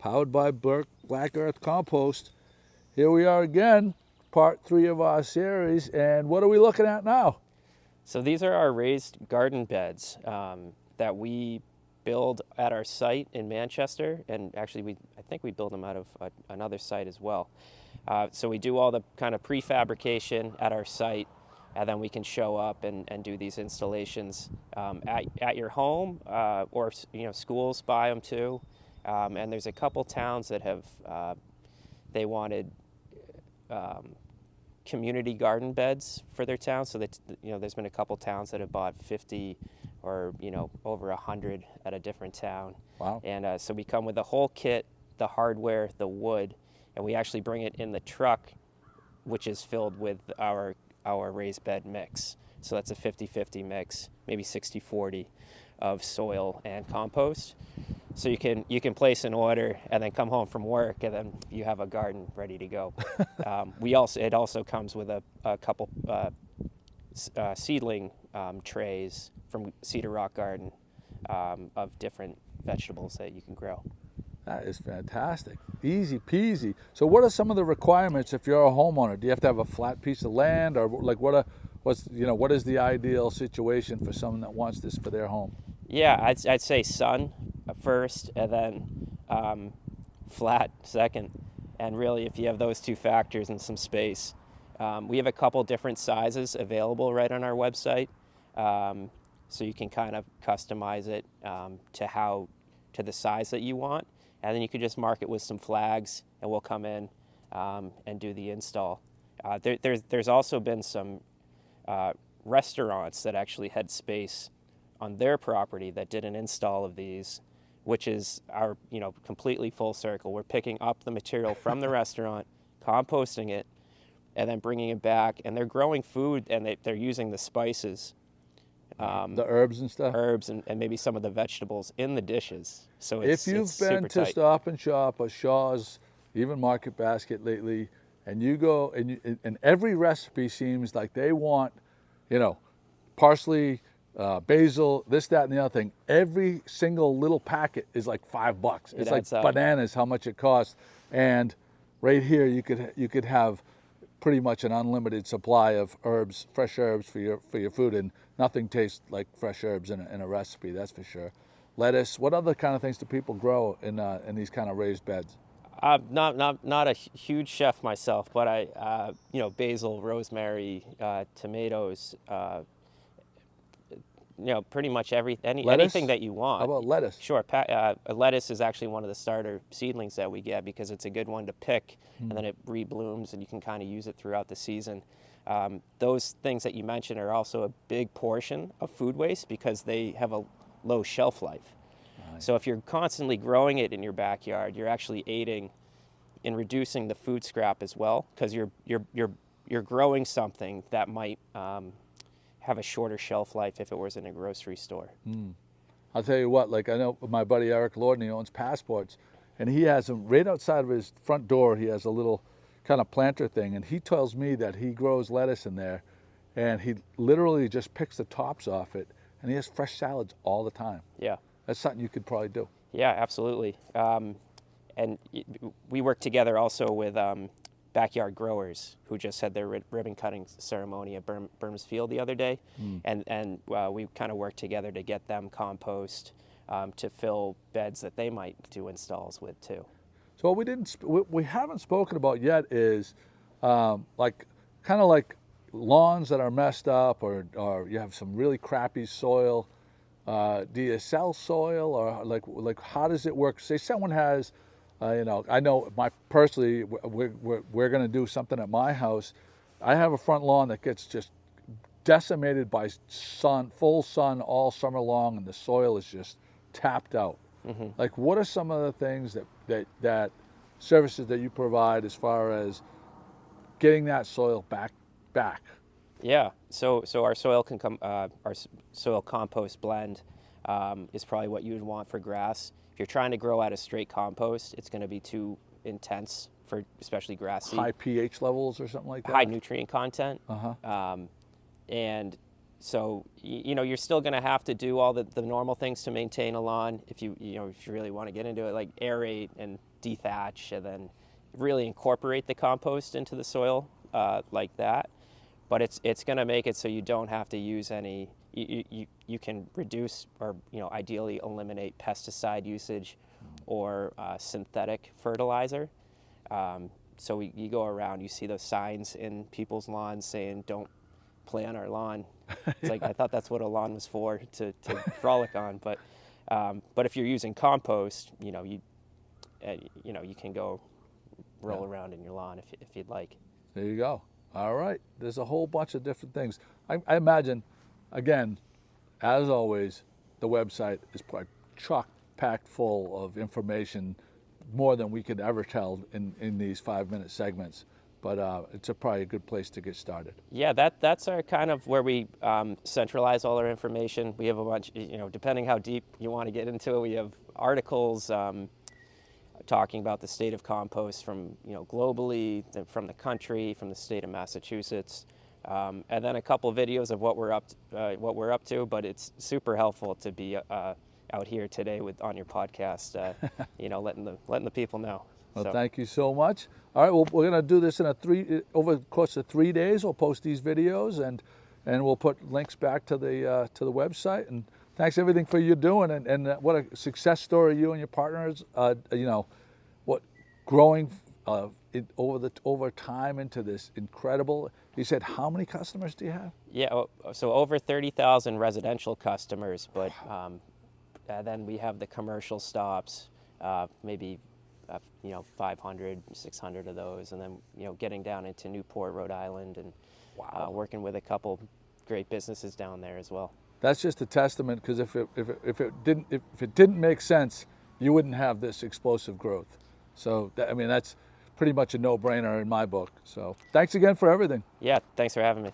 powered by Burke Black Earth Compost. Here we are again, part 3 of our series, and what are we looking at now? So these are our raised garden beds that we build at our site in Manchester, and actually I think we build them out of another site as well. So we do all the kind of prefabrication at our site, and then we can show up and do these installations at your home, or schools buy them too. And there's a couple towns that have they wanted community garden beds for their town. So that there's been a couple towns that have bought 50 or over 100 at a different town. Wow. And so we come with the whole kit, the hardware, the wood, and we actually bring it in the truck, which is filled with our raised bed mix. So that's a 50-50 mix, maybe 60-40 of soil and compost. So you can place an order and then come home from work, and then you have a garden ready to go. It also comes with a couple seedling trays from Cedar Rock Garden of different vegetables that you can grow. That is fantastic. Easy peasy. So what are some of the requirements if you're a homeowner? Do you have to have a flat piece of land, or like what is the ideal situation for someone that wants this for their home? Yeah, I'd say sun first, and then flat second. And really, if you have those two factors and some space, we have a couple different sizes available right on our website, so you can kind of customize it to the size that you want, and then you can just mark it with some flags, and we'll come in and do the install. There's also been some restaurants that actually had space on their property that did an install of these, which is our completely full circle. We're picking up the material from the restaurant, composting it, and then bringing it back, and they're growing food, and they're using the spices, the herbs and stuff, and maybe some of the vegetables in the dishes. So it's, if you've been to Stop and Shop or Shaw's, even Market Basket lately, and you go and every recipe seems like they want parsley, basil, this, that, and the other thing. Every single little packet is like $5. It's like bananas how much it costs. And right here, you could have pretty much an unlimited supply of herbs, fresh herbs for your food, and nothing tastes like fresh herbs in a recipe. That's for sure. Lettuce. What other kind of things do people grow in these kind of raised beds? Not a huge chef myself, but I basil, rosemary, tomatoes. Pretty much anything that you want. How about lettuce? Sure. Lettuce is actually one of the starter seedlings that we get because it's a good one to pick, and then it reblooms, and you can kind of use it throughout the season. Those things that you mentioned are also a big portion of food waste because they have a low shelf life. Nice. So if you're constantly growing it in your backyard, you're actually aiding in reducing the food scrap as well, because you're growing something that might have a shorter shelf life if it was in a grocery store. I'll tell you what, like I know my buddy Eric Lorden, owns Passports, and he has them right outside of his front door. He has a little kind of planter thing, and he tells me that he grows lettuce in there, and he literally just picks the tops off it, and he has fresh salads all the time. Yeah. That's something you could probably do. Yeah, absolutely. And we work together also with Backyard Growers, who just had their ribbon cutting ceremony at Burns Field the other day, and we kind of worked together to get them compost to fill beds that they might do installs with too. So what we haven't spoken about yet is like lawns that are messed up, or you have some really crappy soil. Do you sell soil, or like how does it work? Say someone has. I know personally, we're going to do something at my house. I have a front lawn that gets just decimated by full sun all summer long, and the soil is just tapped out. Mm-hmm. Like, what are some of the things that services that you provide as far as getting that soil back? Yeah. So our soil our soil compost blend is probably what you would want for grass. If you're trying to grow out a straight compost, it's going to be too intense for especially grass seed. High pH levels or something like that? High nutrient content. Uh-huh. And So you're still going to have to do all the normal things to maintain a lawn if you really want to get into it, like aerate and dethatch, and then really incorporate the compost into the soil like that. But it's going to make it so you don't have to use any. You can reduce or ideally eliminate pesticide usage or synthetic fertilizer. So you go around, you see those signs in people's lawns saying "Don't play on our lawn." It's like, I thought that's what a lawn was for, to frolic on. But if you're using compost, you can go roll around in your lawn if you'd like. There you go. All right. There's a whole bunch of different things. I imagine, again, as always, the website is probably chock packed full of information, more than we could ever tell in these 5-minute segments. But it's probably a good place to get started. Yeah, that's our kind of where we centralize all our information. We have a bunch, depending how deep you want to get into it, we have articles talking about the state of compost from globally, from the country, from the state of Massachusetts, and then a couple videos of what we're up to. But it's super helpful to be out here today on your podcast, letting the people know. Well, Thank you so much. All right, well, we're going to do this over the course of 3 days. We'll post these videos and we'll put links back to the website. And thanks everything for you doing, and what a success story you and your partners. What growing over time into this incredible. You said, how many customers do you have? Yeah, so over 30,000 residential customers, but then we have the commercial stops, maybe 500, 600 of those, and then getting down into Newport, Rhode Island, and working with a couple great businesses down there as well. That's just a testament, because if it didn't make sense, you wouldn't have this explosive growth. So that's pretty much a no-brainer in my book. So thanks again for everything. Yeah, thanks for having me.